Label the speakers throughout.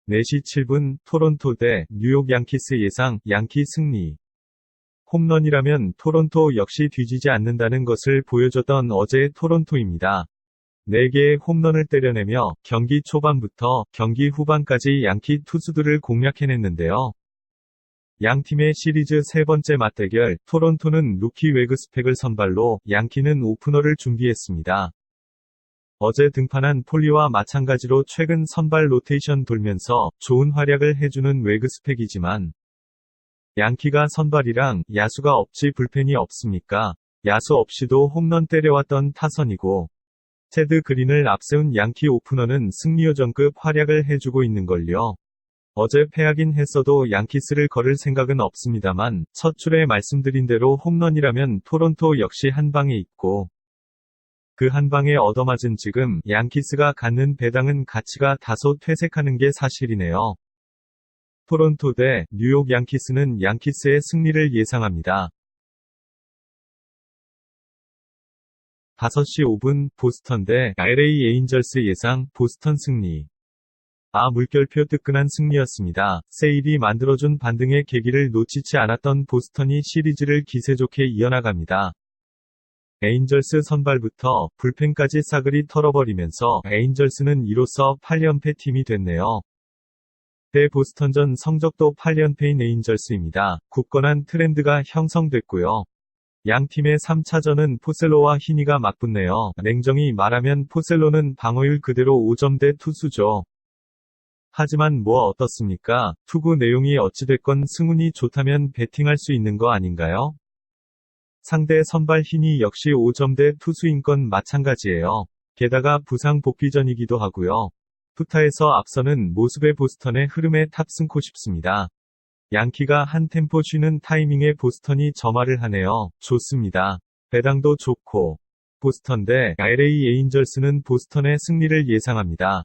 Speaker 1: 4시 7분 토론토 대 뉴욕 양키스 예상 양키 승리. 홈런이라면 토론토 역시 뒤지지 않는다는 것을 보여줬던 어제의 토론토입니다. 4개의 홈런을 때려내며 경기 초반부터 경기 후반까지 양키 투수들을 공략해냈는데요. 양팀의 시리즈 세 번째 맞대결, 토론토는 루키 웨그스펙을 선발로, 양키는 오프너를 준비했습니다. 어제 등판한 폴리와 마찬가지로 최근 선발 로테이션 돌면서 좋은 활약을 해주는 웨그스펙이지만 양키가 선발이랑 야수가 없지 불펜이 없습니까? 야수 없이도 홈런 때려왔던 타선이고 테드 그린을 앞세운 양키 오프너는 승리요정급 활약을 해주고 있는걸요. 어제 패하긴 했어도 양키스를 거를 생각은 없습니다만 첫 줄에 말씀드린 대로 홈런이라면 토론토 역시 한 방에 있고 그 한 방에 얻어맞은 지금 양키스가 갖는 배당은 가치가 다소 퇴색하는 게 사실이네요. 토론토 대 뉴욕 양키스는 양키스의 승리를 예상합니다. 5시 5분 보스턴 대 LA 에인절스 예상 보스턴 승리. 물결표 뜨끈한 승리였습니다. 세일이 만들어준 반등의 계기를 놓치지 않았던 보스턴이 시리즈를 기세 좋게 이어나갑니다. 에인절스 선발부터 불펜까지 싸그리 털어버리면서 에인절스는 이로써 8연패 팀이 됐네요. 대 보스턴전 성적도 8연패인 에인절스입니다. 굳건한 트렌드가 형성됐고요. 양 팀의 3차전은 포셀로와 히니가 맞붙네요. 냉정히 말하면 포셀로는 방어율 그대로 5점대 투수죠. 하지만 뭐 어떻습니까? 투구 내용이 어찌됐건 승운이 좋다면 배팅할 수 있는 거 아닌가요? 상대 선발 히니 역시 5점대 투수인 건 마찬가지예요. 게다가 부상 복귀전이기도 하고요. 투타에서 앞서는 모습의 보스턴의 흐름에 탑승코 싶습니다. 양키가 한 템포 쉬는 타이밍에 보스턴이 점화를 하네요. 좋습니다. 배당도 좋고. 보스턴 대 LA 에인절스는 보스턴의 승리를 예상합니다.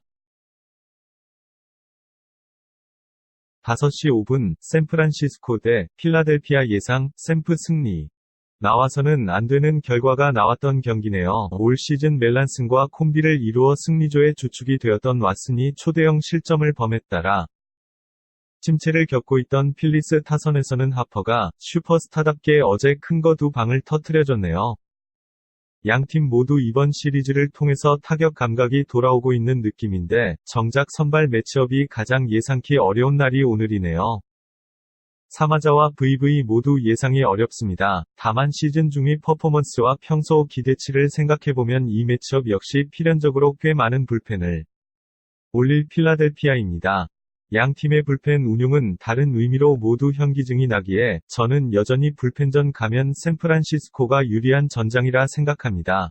Speaker 1: 5시 5분 샌프란시스코 대 필라델피아 예상 샌프 승리. 나와서는 안 되는 결과가 나왔던 경기네요. 올 시즌 멜란슨과 콤비를 이루어 승리조의 주축이 되었던 왓슨이 초대형 실점을 범했다라 침체를 겪고 있던 필리스 타선에서는 하퍼가 슈퍼스타답게 어제 큰 거 2방을 터뜨려줬네요. 양팀 모두 이번 시리즈를 통해서 타격 감각이 돌아오고 있는 느낌인데 정작 선발 매치업이 가장 예상키 어려운 날이 오늘이네요. 사마자와 VV 모두 예상이 어렵습니다. 다만 시즌 중의 퍼포먼스와 평소 기대치를 생각해보면 이 매치업 역시 필연적으로 꽤 많은 불펜을 올릴 필라델피아입니다. 양 팀의 불펜 운용은 다른 의미로 모두 현기증이 나기에 저는 여전히 불펜전 가면 샌프란시스코가 유리한 전장이라 생각합니다.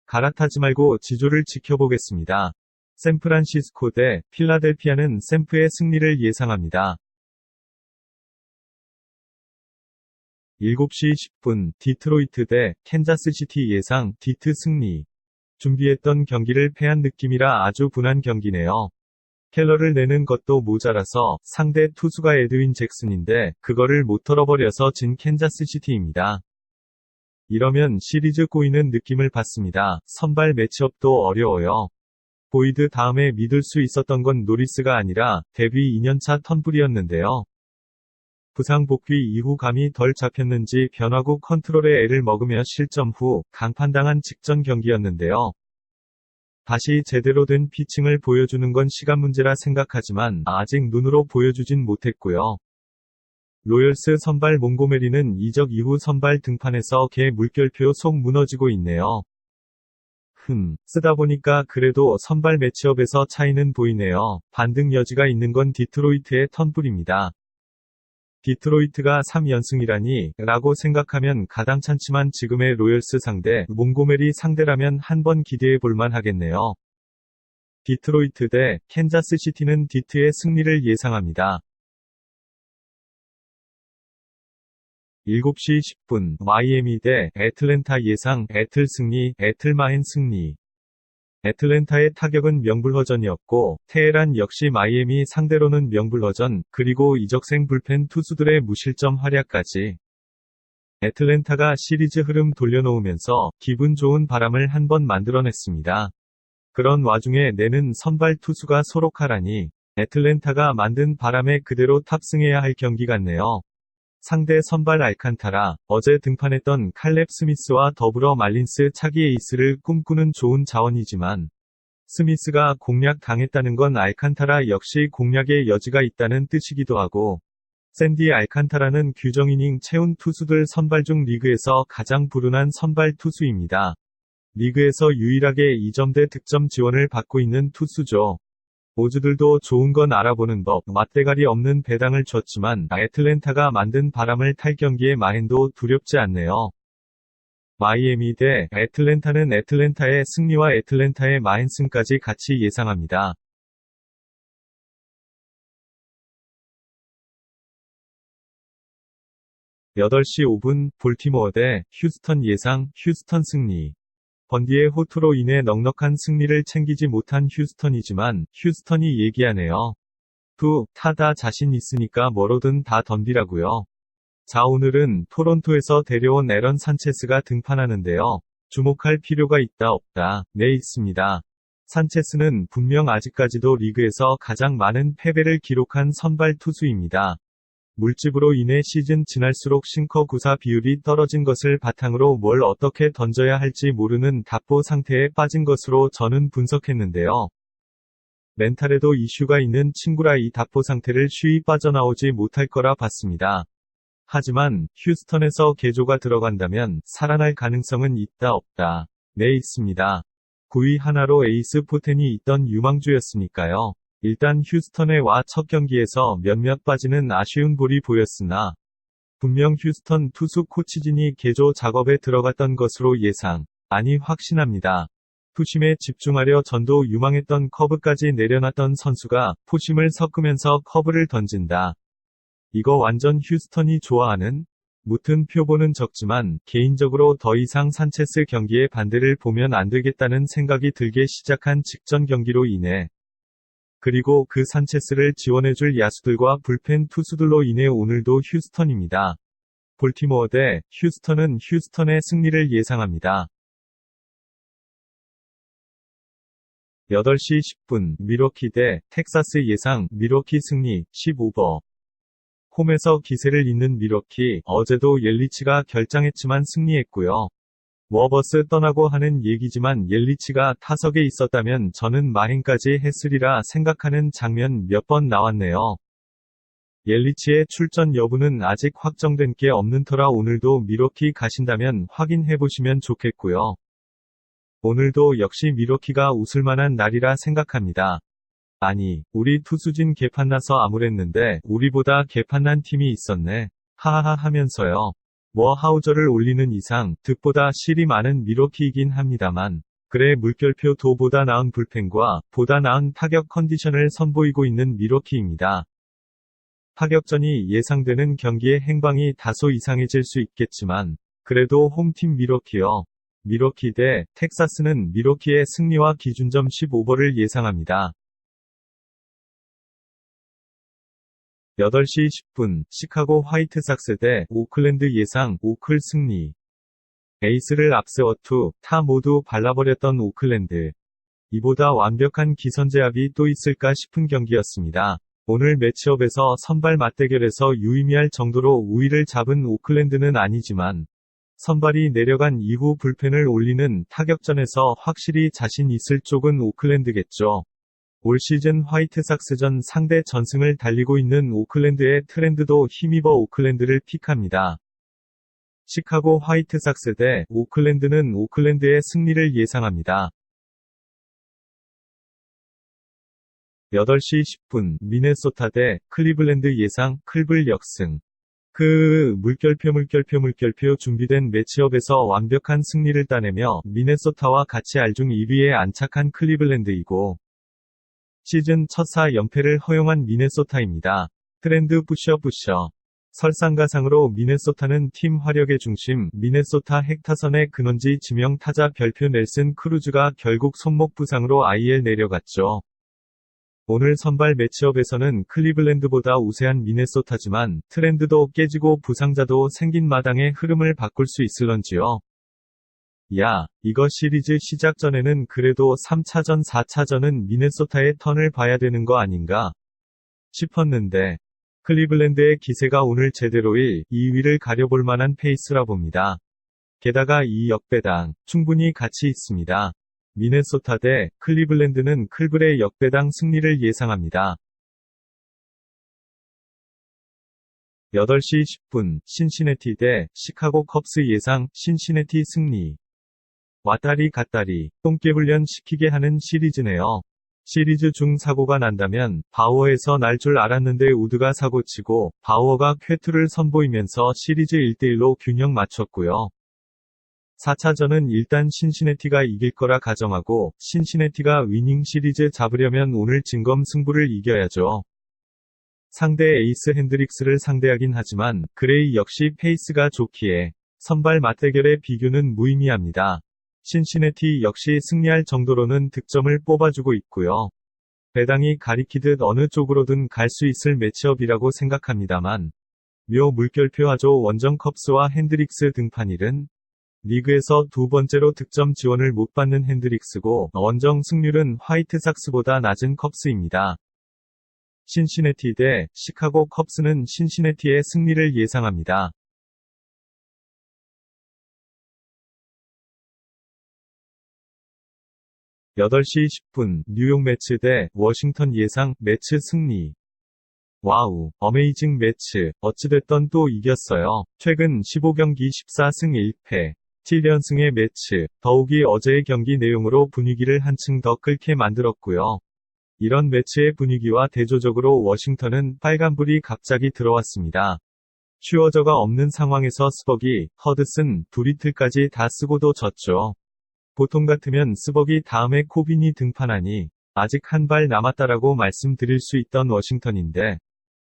Speaker 1: 갈아타지 말고 지조를 지켜보겠습니다. 샌프란시스코 대 필라델피아는 샌프의 승리를 예상합니다. 7시 10분 디트로이트 대 캔자스시티 예상 디트 승리. 준비했던 경기를 패한 느낌이라 아주 분한 경기네요. 켈러를 내는 것도 모자라서 상대 투수가 에드윈 잭슨인데 그거를 못 털어버려서 진 캔자스시티입니다. 이러면 시리즈 꼬이는 느낌을 받습니다. 선발 매치업도 어려워요. 보이드 다음에 믿을 수 있었던 건 노리스가 아니라 데뷔 2년차 턴불이었는데요. 부상 복귀 이후 감이 덜 잡혔는지 변화구 컨트롤에 애를 먹으며 실점 후 강판당한 직전 경기였는데요. 다시 제대로 된 피칭을 보여주는 건 시간 문제라 생각하지만 아직 눈으로 보여주진 못했고요. 로열스 선발 몽고메리는 이적 이후 선발 등판에서 개 물결표 속 무너지고 있네요. 쓰다 보니까 그래도 선발 매치업에서 차이는 보이네요. 반등 여지가 있는 건 디트로이트의 턴불입니다. 디트로이트가 3연승이라니 라고 생각하면 가당찮지만 지금의 로열스 상대 몽고메리 상대라면 한번 기대해 볼만 하겠네요. 디트로이트 대 캔자스시티는 디트의 승리를 예상합니다. 7시 10분 마이애미 대 애틀랜타 예상 애틀 승리 애틀마엔 승리. 애틀랜타의 타격은 명불허전이었고 테헤란 역시 마이애미 상대로는 명불허전, 그리고 이적생 불펜 투수들의 무실점 활약까지. 애틀랜타가 시리즈 흐름 돌려놓으면서 기분 좋은 바람을 한 번 만들어냈습니다. 그런 와중에 내는 선발 투수가 소록하라니 애틀랜타가 만든 바람에 그대로 탑승해야 할 경기 같네요. 상대 선발 알칸타라, 어제 등판했던 칼렙 스미스와 더불어 말린스 차기 에이스를 꿈꾸는 좋은 자원이지만 스미스가 공략 당했다는 건 알칸타라 역시 공략의 여지가 있다는 뜻이기도 하고 샌디 알칸타라는 규정 이닝 채운 투수들 선발 중 리그에서 가장 불운한 선발 투수입니다. 리그에서 유일하게 2점대 득점 지원을 받고 있는 투수죠. 오주들도 좋은 건 알아보는 법, 맞대가리 없는 배당을 줬지만 애틀랜타가 만든 바람을 탈 경기의 마행도 두렵지 않네요. 마이애미 대 애틀랜타는 애틀랜타의 승리와 애틀랜타의 마행승까지 같이 예상합니다. 8시 5분 볼티모어 대 휴스턴 예상 휴스턴 승리. 번디의 호투로 인해 넉넉한 승리를 챙기지 못한 휴스턴이지만 휴스턴이 얘기하네요. 타다 자신 있으니까 뭐로든 다 덤비라고요. 자, 오늘은 토론토에서 데려온 에런 산체스가 등판하는데요. 주목할 필요가 있다 없다? 네, 있습니다. 산체스는 분명 아직까지도 리그에서 가장 많은 패배를 기록한 선발 투수입니다. 물집으로 인해 시즌 지날수록 싱커 구사 비율이 떨어진 것을 바탕으로 뭘 어떻게 던져야 할지 모르는 답보 상태에 빠진 것으로 저는 분석했는데요. 멘탈에도 이슈가 있는 친구라 이 답보 상태를 쉬이 빠져나오지 못할 거라 봤습니다. 하지만 휴스턴에서 개조가 들어간다면 살아날 가능성은 있다 없다? 네, 있습니다. 9위 하나로 에이스 포텐이 있던 유망주였으니까요. 일단 휴스턴에 와 첫 경기에서 몇몇 빠지는 아쉬운 볼이 보였으나 분명 휴스턴 투수 코치진이 개조 작업에 들어갔던 것으로 예상, 아니 확신합니다. 투심에 집중하려 전도 유망했던 커브까지 내려놨던 선수가 포심을 섞으면서 커브를 던진다. 이거 완전 휴스턴이 좋아하는? 무튼 표본은 적지만 개인적으로 더 이상 산체스 경기의 반대를 보면 안 되겠다는 생각이 들게 시작한 직전 경기로 인해 그리고 그 산체스를 지원해줄 야수들과 불펜 투수들로 인해 오늘도 휴스턴입니다. 볼티모어 대 휴스턴은 휴스턴의 승리를 예상합니다. 8시 10분 밀워키 대 텍사스 예상 밀워키 승리 15버. 홈에서 기세를 잇는 밀워키, 어제도 옐리치가 결장했지만 승리했고요. 워버스 떠나고 하는 얘기지만 옐리치가 타석에 있었다면 저는 마행까지 했으리라 생각하는 장면 몇 번 나왔네요. 옐리치의 출전 여부는 아직 확정된 게 없는 터라 오늘도 밀워키 가신다면 확인해보시면 좋겠고요. 오늘도 역시 밀워키가 웃을만한 날이라 생각합니다. 아니, 우리 투수진 개판나서 암울했는데 우리보다 개판난 팀이 있었네. 하하하 하면서요. 뭐 하우저를 올리는 이상 득보다 실이 많은 밀워키이긴 합니다만 그래 물결표 도보다 나은 불펜과 보다 나은 타격 컨디션을 선보이고 있는 밀워키입니다. 타격전이 예상되는 경기의 행방이 다소 이상해질 수 있겠지만 그래도 홈팀 밀워키요. 밀워키 대 텍사스는 밀워키의 승리와 기준점 15버를 예상합니다. 8시 10분 시카고 화이트삭스 대 오클랜드 예상 오클 승리. 에이스를 앞세워 타 모두 발라버렸던 오클랜드. 이보다 완벽한 기선제압이 또 있을까 싶은 경기였습니다. 오늘 매치업에서 선발 맞대결에서 유의미할 정도로 우위를 잡은 오클랜드는 아니지만 선발이 내려간 이후 불펜을 올리는 타격전에서 확실히 자신 있을 쪽은 오클랜드겠죠. 올 시즌 화이트삭스전 상대 전승을 달리고 있는 오클랜드의 트렌드도 힘입어 오클랜드를 픽합니다. 시카고 화이트삭스 대 오클랜드는 오클랜드의 승리를 예상합니다. 8시 10분 미네소타 대 클리블랜드 예상 클블 역승. 물결표 준비된 매치업에서 완벽한 승리를 따내며 미네소타와 같이 알중 1위에 안착한 클리블랜드이고 시즌 첫 4연패를 허용한 미네소타입니다. 트렌드 부셔. 설상가상으로 미네소타는 팀 화력의 중심 미네소타 핵타선의 근원지 지명 타자 별표 넬슨 크루즈가 결국 손목 부상으로 IL 내려갔죠. 오늘 선발 매치업에서는 클리블랜드보다 우세한 미네소타지만 트렌드도 깨지고 부상자도 생긴 마당에 흐름을 바꿀 수 있을런지요. 야, 이거 시리즈 시작 전에는 그래도 3차전 4차전은 미네소타의 턴을 봐야 되는 거 아닌가? 싶었는데 클리블랜드의 기세가 오늘 제대로 1, 2위를 가려볼 만한 페이스라 봅니다. 게다가 이 역배당 충분히 가치 있습니다. 미네소타 대 클리블랜드는 클블의 역배당 승리를 예상합니다. 8시 10분 신시내티 대 시카고 컵스 예상 신시내티 승리. 왔다리 갔다리 똥개훈련 시키게 하는 시리즈네요. 시리즈 중 사고가 난다면 바우어에서 날 줄 알았는데 우드가 사고치고 바우어가 쾌투를 선보이면서 시리즈 1대1로 균형 맞췄고요. 4차전은 일단 신시내티가 이길 거라 가정하고 신시내티가 위닝 시리즈 잡으려면 오늘 진검 승부를 이겨야죠. 상대 에이스 핸드릭스를 상대하긴 하지만 그레이 역시 페이스가 좋기에 선발 맞대결의 비교는 무의미합니다. 신시내티 역시 승리할 정도로는 득점을 뽑아주고 있고요. 배당이 가리키듯 어느 쪽으로든 갈 수 있을 매치업이라고 생각합니다만 묘 물결표 하죠. 원정 컵스와 핸드릭스 등판일은 리그에서 두 번째로 득점 지원을 못 받는 핸드릭스고 원정 승률은 화이트삭스보다 낮은 컵스입니다. 신시내티 대 시카고 컵스는 신시내티의 승리를 예상합니다. 8시 10분 뉴욕 매츠 대 워싱턴 예상 매츠 승리. 와우, 어메이징 매츠. 어찌됐던 또 이겼어요. 최근 15경기 14승 1패. 7연승의 매츠. 더욱이 어제의 경기 내용으로 분위기를 한층 더 끓게 만들었고요. 이런 매치의 분위기와 대조적으로 워싱턴은 빨간불이 갑자기 들어왔습니다. 슈어저가 없는 상황에서 스벅이, 허드슨, 두리틀까지 다 쓰고도 졌죠. 보통 같으면 스벅이 다음에 코빈이 등판하니 아직 한 발 남았다라고 말씀드릴 수 있던 워싱턴인데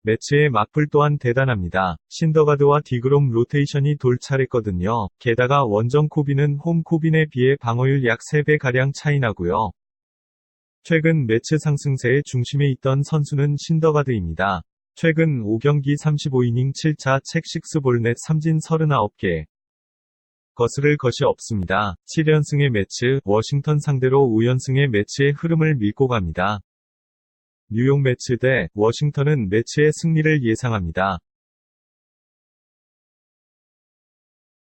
Speaker 1: 매치의 막불 또한 대단합니다. 신더가드와 디그롬 로테이션이 돌 차례거든요. 게다가 원정 코빈은 홈 코빈에 비해 방어율 약 3배가량 차이 나고요. 최근 매치 상승세의 중심에 있던 선수는 신더가드입니다. 최근 5경기 35이닝 7자 책 6볼넷 3진 39개. 거스를 것이 없습니다. 7연승의 매치, 워싱턴 상대로 5연승의 매치의 흐름을 밀고 갑니다. 뉴욕 매치 대 워싱턴은 매치의 승리를 예상합니다.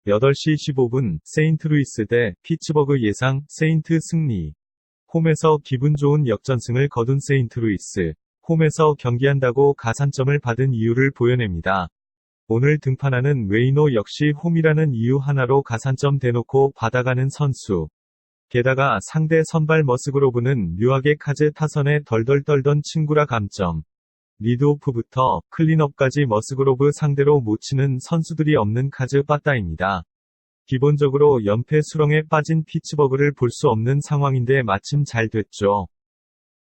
Speaker 1: 8시 15분 세인트루이스 대 피츠버그 예상 세인트 승리. 홈에서 기분 좋은 역전승을 거둔 세인트루이스. 홈에서 경기한다고 가산점을 받은 이유를 보여냅니다. 오늘 등판하는 웨이노 역시 홈이라는 이유 하나로 가산점 대놓고 받아가는 선수. 게다가 상대 선발 머스그로브는 묘하게 카즈 타선에 덜덜 떨던 친구라 감점. 리드오프부터 클린업까지 머스그로브 상대로 못 치는 선수들이 없는 카즈 빠따입니다. 기본적으로 연패 수렁에 빠진 피츠버그를 볼 수 없는 상황인데 마침 잘 됐죠.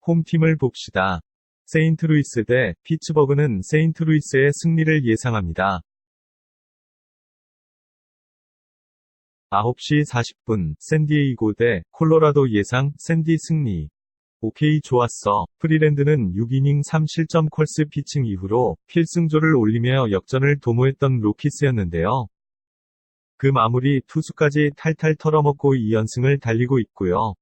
Speaker 1: 홈팀을 봅시다. 세인트루이스 대 피츠버그는 세인트루이스의 승리를 예상합니다. 9시 40분 샌디에이고 대 콜로라도 예상 샌디 승리. 오케이 좋았어. 프리랜드는 6이닝 3실점 콜스 피칭 이후로 필승조를 올리며 역전을 도모했던 로키스였는데요. 그 마무리 투수까지 탈탈 털어먹고 2연승을 달리고 있고요.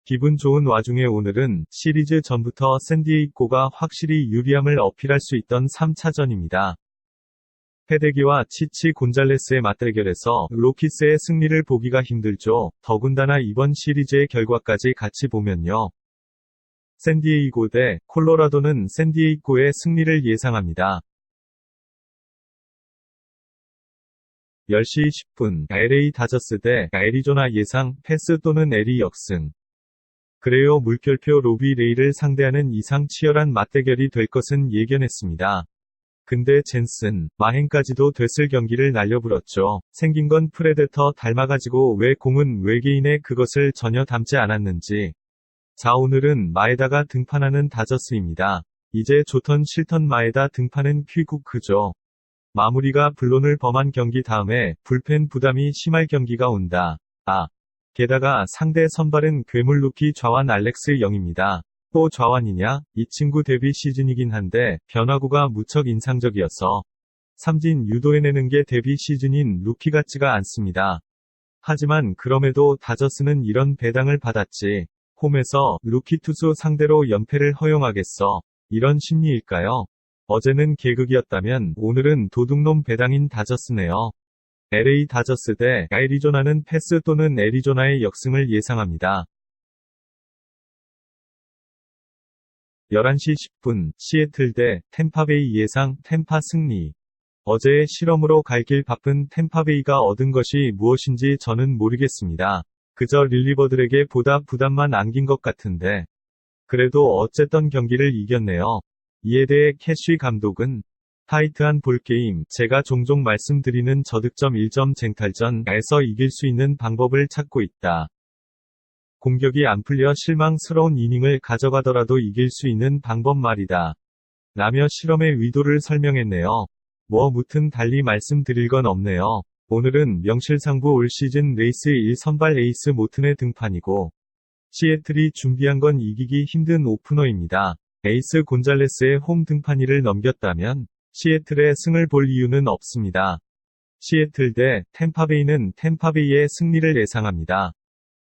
Speaker 1: 기분 좋은 와중에 오늘은 시리즈 전부터 샌디에이고가 확실히 유리함을 어필할 수 있던 3차전입니다. 페데기와 치치 곤잘레스의 맞대결에서 로키스의 승리를 보기가 힘들죠. 더군다나 이번 시리즈의 결과까지 같이 보면요. 샌디에이고 대 콜로라도는 샌디에이고의 승리를 예상합니다. 10시 10분 LA 다저스 대 애리조나 예상 패스 또는 LA 역승. 그래요. 물결표 로비 레이를 상대하는 이상 치열한 맞대결이 될 것은 예견했습니다. 근데 젠슨, 마헨까지도 됐을 경기를 날려불었죠. 생긴 건 프레데터 닮아가지고 왜 공은 외계인의 그것을 전혀 닮지 않았는지. 자 오늘은 마에다가 등판하는 다저스입니다. 이제 좋던 싫던 마에다 등판은 퀴쿠크죠. 마무리가 불론을 범한 경기 다음에 불펜 부담이 심할 경기가 온다. 게다가 상대 선발은 괴물 루키 좌완 알렉스 영입니다. 또 좌완이냐? 이 친구 데뷔 시즌이긴 한데 변화구가 무척 인상적이어서 삼진 유도해내는 게 데뷔 시즌인 루키 같지가 않습니다. 하지만 그럼에도 다저스는 이런 배당을 받았지. 홈에서 루키 투수 상대로 연패를 허용하겠어. 이런 심리일까요? 어제는 개극이었다면 오늘은 도둑놈 배당인 다저스네요. LA 다저스 대 애리조나는 패스 또는 애리조나의 역승을 예상합니다. 11시 10분 시애틀 대 템파베이 예상 템파 승리. 어제의 실험으로 갈 길 바쁜 템파베이가 얻은 것이 무엇인지 저는 모르겠습니다. 그저 릴리버들에게 보다 부담만 안긴 것 같은데. 그래도 어쨌든 경기를 이겼네요. 이에 대해 캐시 감독은 타이트한 볼게임, 제가 종종 말씀드리는 저득점 1점 쟁탈전에서 이길 수 있는 방법을 찾고 있다. 공격이 안 풀려 실망스러운 이닝을 가져가더라도 이길 수 있는 방법 말이다. 라며 실험의 의도를 설명했네요. 무튼 달리 말씀드릴 건 없네요. 오늘은 명실상부 올 시즌 레이스 1 선발 에이스 모튼의 등판이고, 시애틀이 준비한 건 이기기 힘든 오프너입니다. 에이스 곤잘레스의 홈 등판일을 넘겼다면 시애틀의 승을 볼 이유는 없습니다. 시애틀 대 템파베이는 템파베이의 승리를 예상합니다.